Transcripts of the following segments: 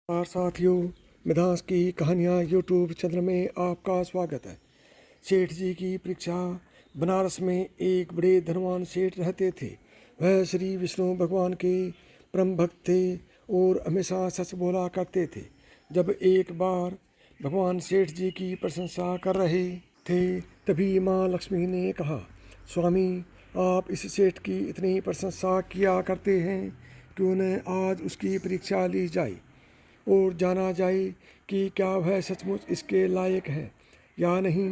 नमस्कार साथियों, मिधास की कहानियाँ यूट्यूब चैनल में आपका स्वागत है। सेठ जी की परीक्षा। बनारस में एक बड़े धनवान सेठ रहते थे। वह श्री विष्णु भगवान के परम भक्त थे और हमेशा सच बोला करते थे। जब एक बार भगवान सेठ जी की प्रशंसा कर रहे थे, तभी माँ लक्ष्मी ने कहा, स्वामी, आप इस सेठ की इतनी प्रशंसा किया करते हैं, क्यों न आज उसकी परीक्षा ली जाए और जाना जाए कि क्या वह सचमुच इसके लायक है या नहीं।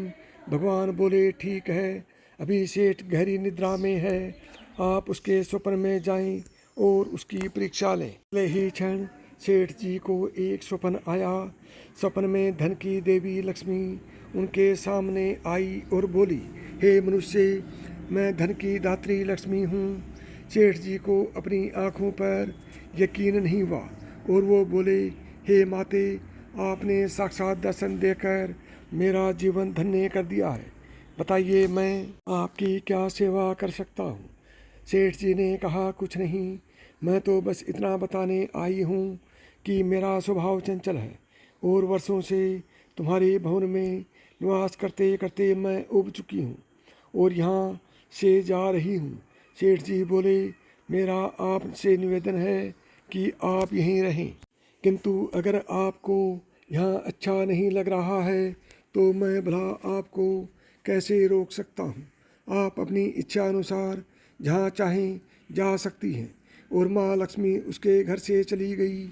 भगवान बोले, ठीक है, अभी सेठ गहरी निद्रा में है, आप उसके स्वप्न में जाएं और उसकी परीक्षा लें। अगले ही क्षण सेठ जी को एक स्वप्न आया। स्वप्न में धन की देवी लक्ष्मी उनके सामने आई और बोली, हे मनुष्य, मैं धन की दात्री लक्ष्मी हूँ। सेठ जी को अपनी आँखों पर यकीन नहीं हुआ और वो बोले, हे माते, आपने साक्षात दर्शन देकर मेरा जीवन धन्य कर दिया है। बताइए, मैं आपकी क्या सेवा कर सकता हूँ। सेठ जी ने कहा, कुछ नहीं, मैं तो बस इतना बताने आई हूँ कि मेरा स्वभाव चंचल है और वर्षों से तुम्हारे भवन में निवास करते करते मैं उब चुकी हूँ और यहाँ से जा रही हूँ। सेठ जी बोले, मेरा आपसे निवेदन है कि आप यहीं रहें, किंतु अगर आपको यहाँ अच्छा नहीं लग रहा है तो मैं भला आपको कैसे रोक सकता हूँ। आप अपनी इच्छा अनुसार जहाँ चाहें जा सकती हैं। और माँ लक्ष्मी उसके घर से चली गई।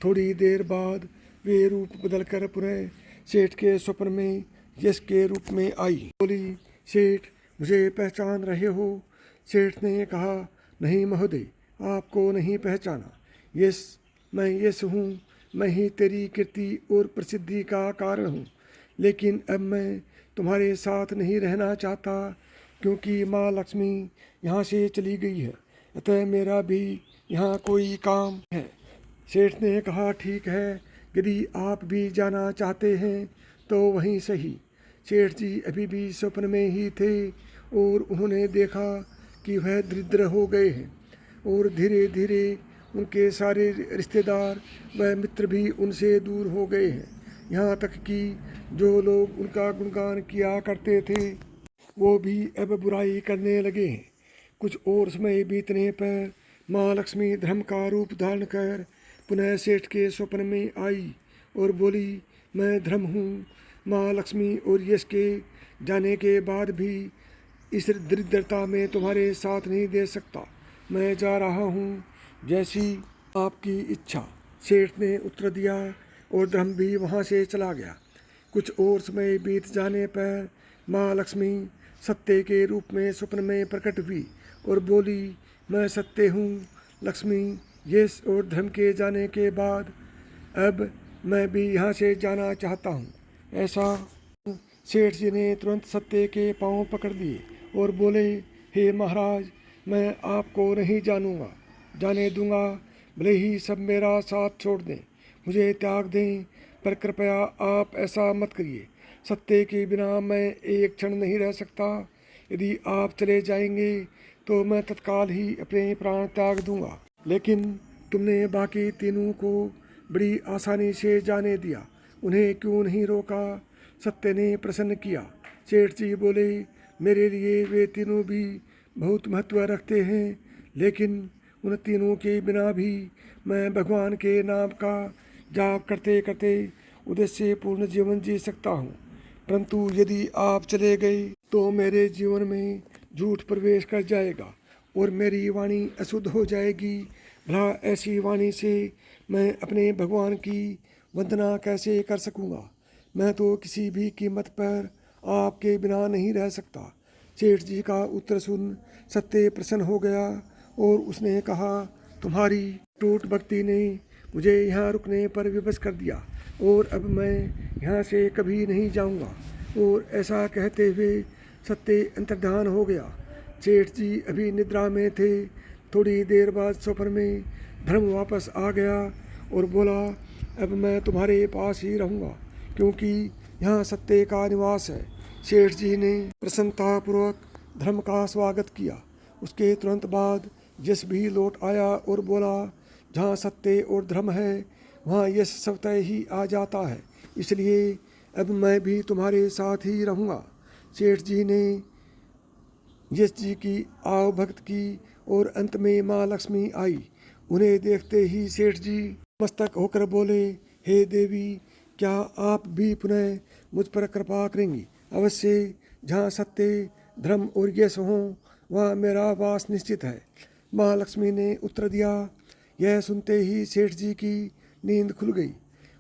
थोड़ी देर बाद वे रूप बदलकर पुनः सेठ के स्वप्न में यश के रूप में आई। बोली, सेठ, मुझे पहचान रहे हो? सेठ ने कहा, नहीं महोदय, आपको नहीं पहचाना। यश, मैं यश हूँ, मैं ही तेरी कीर्ति और प्रसिद्धि का कारण हूँ। लेकिन अब मैं तुम्हारे साथ नहीं रहना चाहता, क्योंकि माँ लक्ष्मी यहाँ से चली गई है, अतः मेरा भी यहाँ कोई काम है। सेठ ने कहा, ठीक है, यदि आप भी जाना चाहते हैं तो वहीं सही। सेठ जी अभी भी स्वप्न में ही थे और उन्होंने देखा कि वह दरिद्र हो गए हैं और धीरे धीरे उनके सारे रिश्तेदार व मित्र भी उनसे दूर हो गए हैं। यहाँ तक कि जो लोग उनका गुणगान किया करते थे वो भी अब बुराई करने लगे हैं। कुछ और समय बीतने पर माँ लक्ष्मी धर्म का रूप धारण कर पुनः सेठ के स्वप्न में आई और बोली, मैं धर्म हूँ। माँ लक्ष्मी और यश के जाने के बाद भी इस दरिद्रता में तुम्हारे साथ नहीं दे सकता। मैं जा रहा हूँ, जैसी आपकी इच्छा। सेठ ने उत्तर दिया और धर्म भी वहाँ से चला गया। कुछ और समय बीत जाने पर माँ लक्ष्मी सत्य के रूप में स्वप्न में प्रकट हुई और बोली, मैं सत्य हूँ। लक्ष्मी, यश और धर्म के जाने के बाद अब मैं भी यहाँ से जाना चाहता हूँ। ऐसा सेठ जी ने तुरंत सत्य के पांव पकड़ लिए और बोले, हे महाराज, मैं आपको नहीं जाने दूंगा। भले ही सब मेरा साथ छोड़ दें, मुझे त्याग दें, पर कृपया आप ऐसा मत करिए। सत्य के बिना मैं एक क्षण नहीं रह सकता। यदि आप चले जाएंगे तो मैं तत्काल ही अपने प्राण त्याग दूंगा। लेकिन तुमने बाकी तीनों को बड़ी आसानी से जाने दिया, उन्हें क्यों नहीं रोका? सत्य ने प्रश्न किया। सेठ जी बोले, मेरे लिए वे तीनों भी बहुत महत्व रखते हैं, लेकिन उन तीनों के बिना भी मैं भगवान के नाम का जाप करते करते उद्देश्य पूर्ण जीवन जी सकता हूँ। परंतु यदि आप चले गए तो मेरे जीवन में झूठ प्रवेश कर जाएगा और मेरी वाणी अशुद्ध हो जाएगी। भला ऐसी वाणी से मैं अपने भगवान की वंदना कैसे कर सकूँगा? मैं तो किसी भी कीमत पर आपके बिना नहीं रह सकता। सेठ जी का उत्तर सुन सत्य प्रसन्न हो गया और उसने कहा, तुम्हारी टूट भक्ति ने मुझे यहाँ रुकने पर विवश कर दिया और अब मैं यहाँ से कभी नहीं जाऊँगा। और ऐसा कहते हुए सत्य अंतर्धान हो गया। सेठ जी अभी निद्रा में थे। थोड़ी देर बाद स्वप्न में धर्म वापस आ गया और बोला, अब मैं तुम्हारे पास ही रहूँगा, क्योंकि यहाँ सत्य का निवास है। सेठ जी ने प्रसन्नतापूर्वक धर्म का स्वागत किया। उसके तुरंत बाद यश भी लौट आया और बोला, जहाँ सत्य और धर्म है वहाँ यश स्वतः ही आ जाता है। इसलिए अब मैं भी तुम्हारे साथ ही रहूँगा। सेठ जी ने यश जी की आव भक्त की और अंत में माँ लक्ष्मी आई। उन्हें देखते ही सेठ जी मस्तक होकर बोले, हे देवी, क्या आप भी पुनः मुझ पर कृपा करेंगी? अवश्य, जहाँ सत्य, धर्म और यश हो वहाँ मेरा वास निश्चित है। माँ लक्ष्मी ने उत्तर दिया। यह सुनते ही सेठ जी की नींद खुल गई।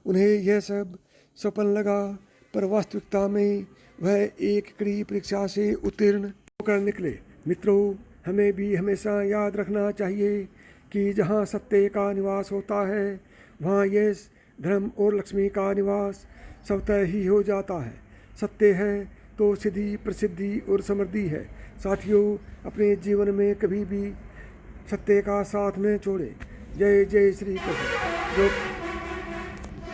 उन्हें यह सब सपन लगा, पर वास्तविकता में वह एक कड़ी परीक्षा से उत्तीर्ण होकर निकले। मित्रों, हमें भी हमेशा याद रखना चाहिए कि जहाँ सत्य का निवास होता है वहाँ यश, धर्म और लक्ष्मी का निवास स्वतः ही हो जाता है। सत्य है तो सिद्धि, प्रसिद्धि और समृद्धि है। साथियों, अपने जीवन में कभी भी सत्य का साथ न छोड़ें। जय जय श्री कृष्ण। जो